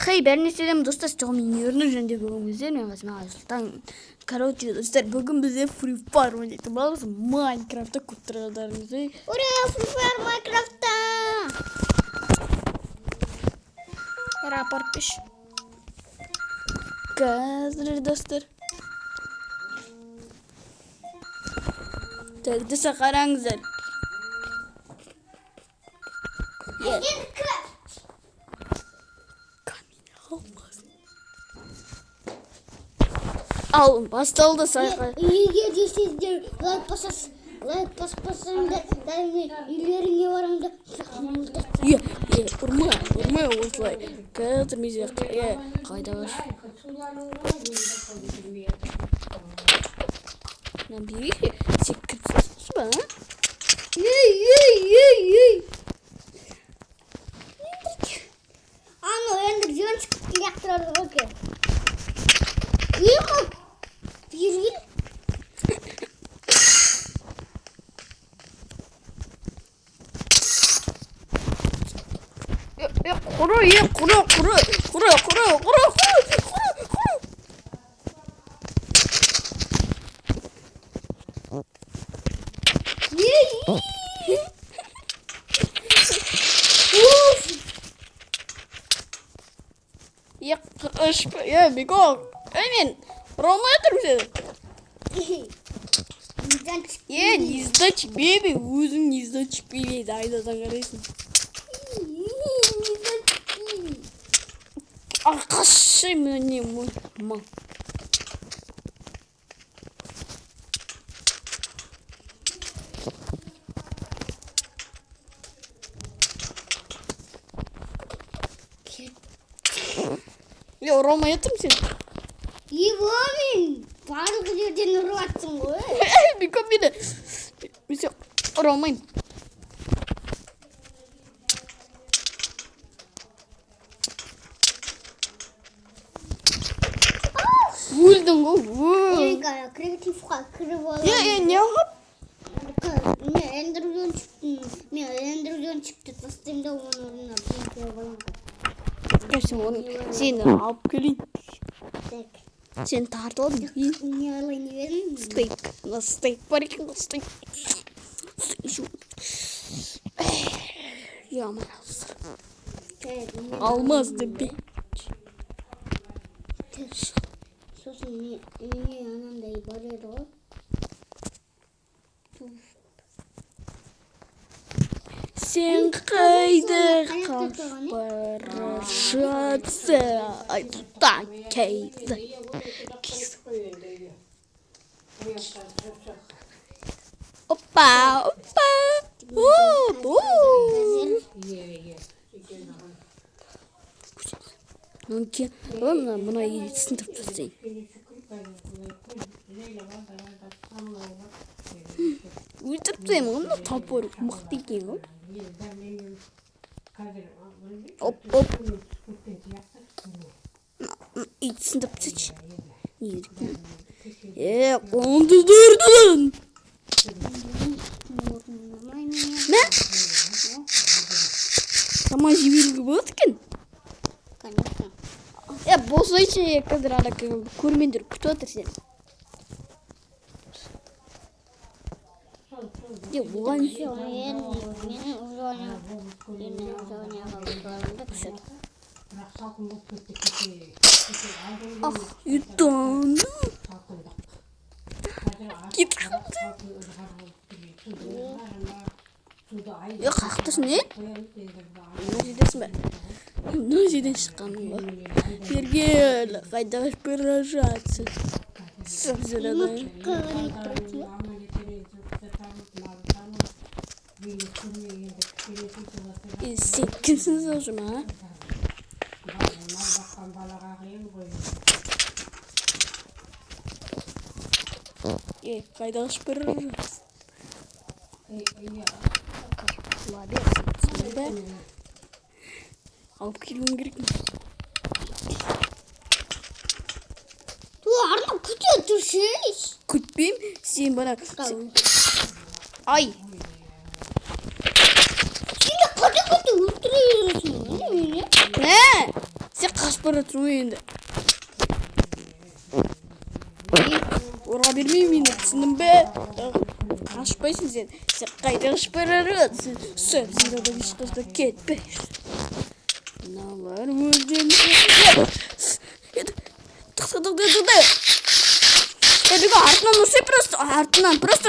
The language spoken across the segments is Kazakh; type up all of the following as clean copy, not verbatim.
Хей, бәріне сәлем достар, мен ернің жөнде бүгін біздер мен қасым Ағасұлтан. Короче, достар, бүгін бізде Free Fire ойнайтын боламыз. Майнкрафтта көп тұрғандарыңызды. Ура, Free Fire Майнкрафтта! Рапорт пеш. Қазір, достар. Тәгдісі қараңыздар. Ал, басталды сайқа. Егер де сіздер лайк баспасаңдар, үйлеріңе бараңдар. Ұрмай осылай. Қазір мезе қайда бар. Набери, сен кірпсіз ба? Ано, ендір жөншік яқтырады өке. Ема, берген. Құры. Бегом. Әмен, ұралмай тұрмыз еді. Не сдачи бебе, өзің не сдачи бебе, айдадан қарайсың. Ақашы міне мұн. Ұралмай етім сен? Мен барлық жерден ұрыватсың ғой. Беком мені. Мен ұралмайым. Өлдің ғой. Креативқа кіріп алып. Не ғып? Мен эндерден шықты тастайым да оның орнына бен кіріп аламын. Сені алып келейін. Сен тартып алдың. Не алайын бердің? Стейк бар екен, стейк. Яман алмазды бе. Сосын не анандай бар еді ғой. Сен қайда бара жатсы, айтудан кейзі. Опа. Мұна сындырып тастайын. Өлтіріп тастайын, мұна тапыр мықты екен ғой. Оп. Сындырып тастайыншы. Қолымды дұрдың. Мә? Сама жібелгі болады екен? Конечно. Болсайшы, қазір ана көрмендер күтіп отыр сен. Оған Мен зоняға барымды күшір. Ютан. Кет қалды. Қақтырсың, Мына жердесің бә? Мына жерден шыққаның ба? Бергел, қайда бара жатсың? Сабзырады. Сен кімсің саушым, а? Қайда бара жатсың? Алып келуің керек ме? Арнап күте тұрсыз. Күтпейм, сен бана... Ай! Сені қады өлтіресің. Не? Сен қашып бара жатырсың ғой енді. Орға бермеймін мені, түсіндің бе? Қашпайсың сен. Сен қайда қашып бара жатырсың? Сәбзирадан ешқайда кетпейсің. Мыналар өлгенше. Тық. Бегі артынан ұсай просто. Артынан просто.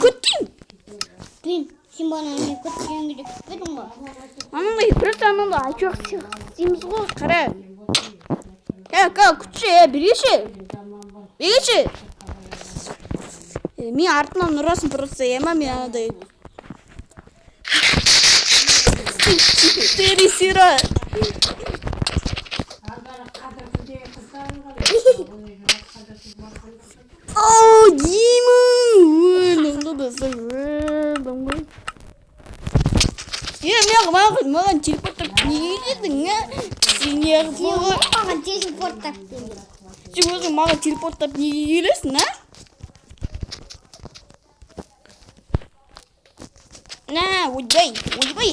Күт дейін. Блин, сен бана не күткенге де күтпедің ба? Анандай просто анандай айтуақ дейміз ғой, қара. Күтші, бегеші. Мен артынан ұрасын просто, ема мен анадай. Тересира. Деймін. Маған телепорттап неге дедің, Сен маған телепорттап келдің. Сен өзің маған телепорттап неге келесің, ойбай.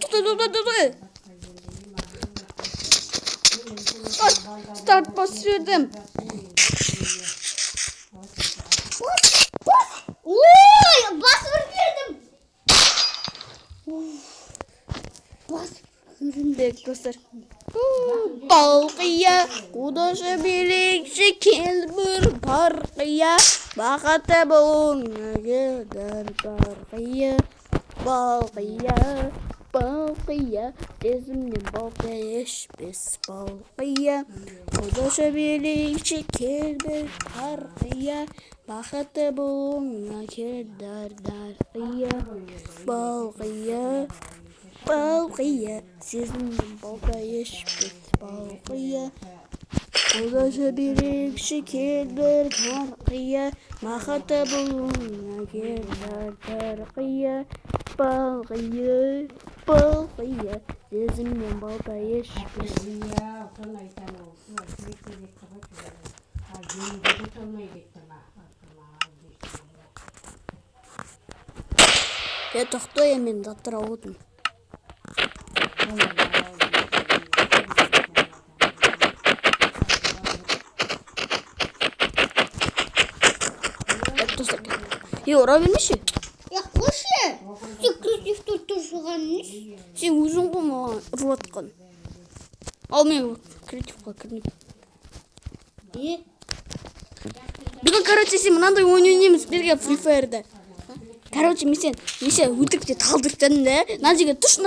Тоқта. Старт басып Ой, басып бердім. Бек достар. Балқия, қудашы белекші кел бір парқия. Бақыты болыңа келдір парқия. Балқия, сезімнен балқия ешпес балқия. Қудашы белекші кел бір парқия. Бақыты болыңа келдір дарқия. Балқия, сезімнен балқия ешпес балқия. Қудашы белекші келдір парқия. Бақыты болыңа келдір дарқия. Балқия, сезімнен балқия ешпес. Тоқтай мен заттар ауытын. Ұра бермеші? Қойшы. Сен креативті тұршыған неш? Сен өзің ғой маған ұруатқан. Ал мен креативқа кірмейді. Бүгін, сен мынандай ойнаймыз берге Free Fire'да. Мен сен өтірікте талдырттадым да. Мына жерге тұш.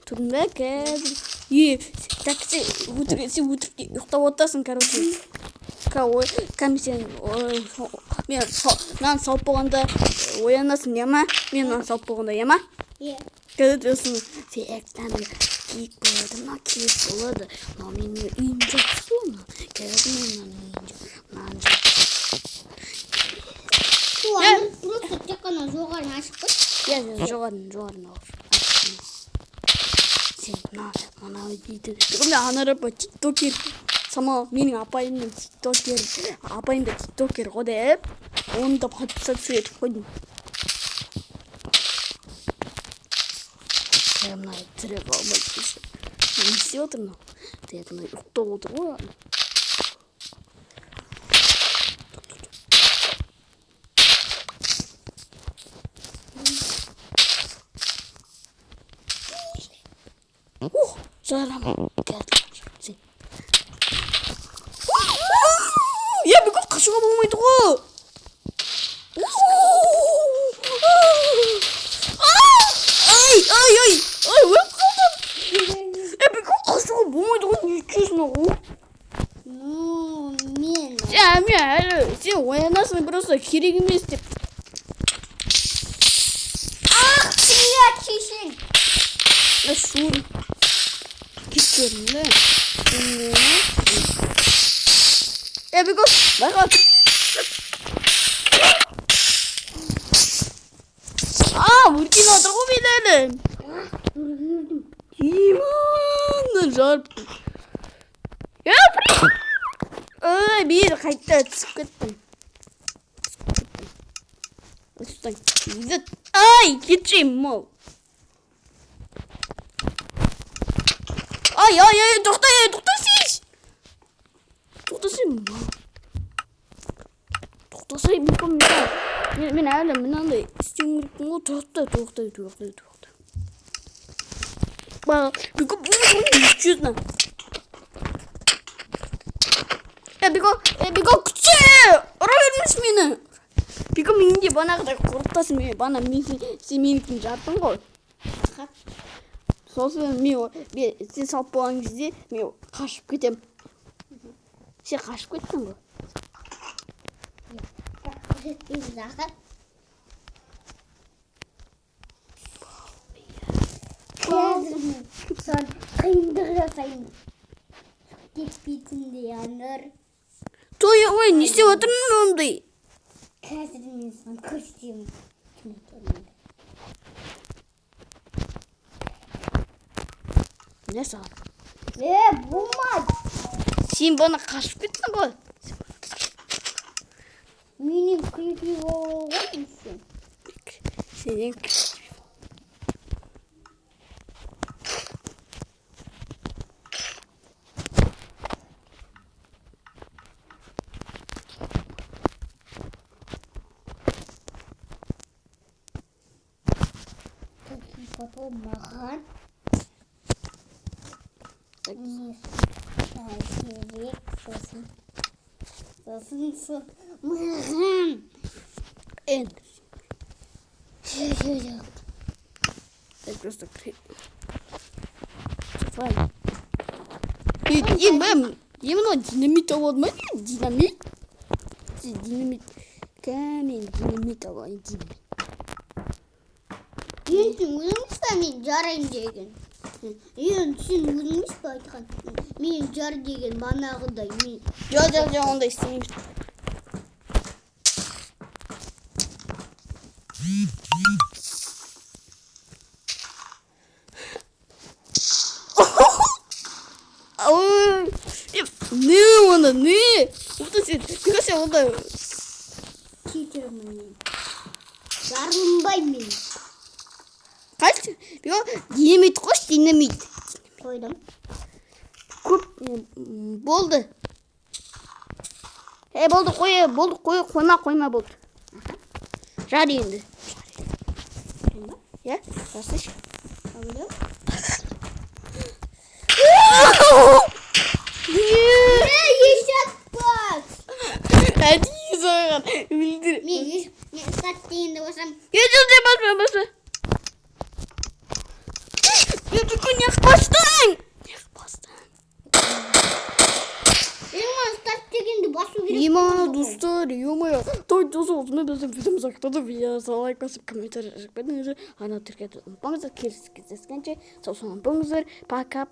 Тұрдым ба, қазір. Сен өтірікте ұйықтап отырсың, сен мен салып болғанда оянасың, ема? Мен салып болғанда, ема? Қазір өсің, сектаны кейік болады, ма кейік болады. Но менің үйім жақсы оны. Қазір менің үйім Просто тек қана жоғарын ашып қой. Жоғарын Сен мына дейді. Мен анарапа тиктокер. Сама менің апайымның тиктокер ғой деп. Оны да подписаться етіп қойдым. Мына трек алмайды. Не істеп отырмын? Мына ұйықтап отыр ғой. Жарам. Бүгін қашуға болмайды ғой. Өліп қалдым. Бүгін қашуға болмайды ғой. Сен оянасың просто керек емес деп. Шешең. Шур. Кеттерінде. Бүгін байқат. Өркен отыр ғой мен әлі. Деймін, жарып. Мен қайта түсіп кеттім. Кетшеймін, мол. ай, тоқтасайшы. Тоқтасай, мен әлі мынандай істеуім керекпін ғой. Тоқта. Беком, честно. Беком, күтсе! Ұра бермеш мені. Беком, менде банағыдай қорықтасың. Сен менікін жаттың ғой. Сосын сен салып болған кезде мен қашып кетем. Сен қашып кеттің ғой. Сон қиындық жасаймын. Кетпейтіндей аныр. Ой, не істеп отырмын ондай? Қазір мен сон көрсетемін. Не саған? Болмады. Сен бана қашып кеттің ғой. Менің күйкі болған сен. Сенен Потом маған керек сосын маған енді. Я просто мынау динамит алады ма? Динамит? Кәмен динамит алайын, динамит. Енді өліңіз ба мен жарайын деген? Енді сен өліңіз ба айтқан? Мен жар деген банағыдай. Жоқ, ондай істемейміз. Не онда, не? Беком, сен онда... Кетермін мен. Жарылынбай мен. Қайсы? Беком, динамит қош, динамит. Қойдым. Көп болды. Болды, қойма болды. Жар енді. Я? Жасыш? Қабылым. Ешат бас. Әдейі саған өлдір. Мен сәт дегенде болсам. Баса. Беком, неғып бастың? Старт дегенде басу керек. Достар, ё-моё. Той достар, мен біздің видеомыз ақтады. Видеоға лайк басып, комментарий жазып кетіңіздер. Ана тіркетіп ұмытпаңыздар. Келесі кездескенше сау болыңыздар. Пока.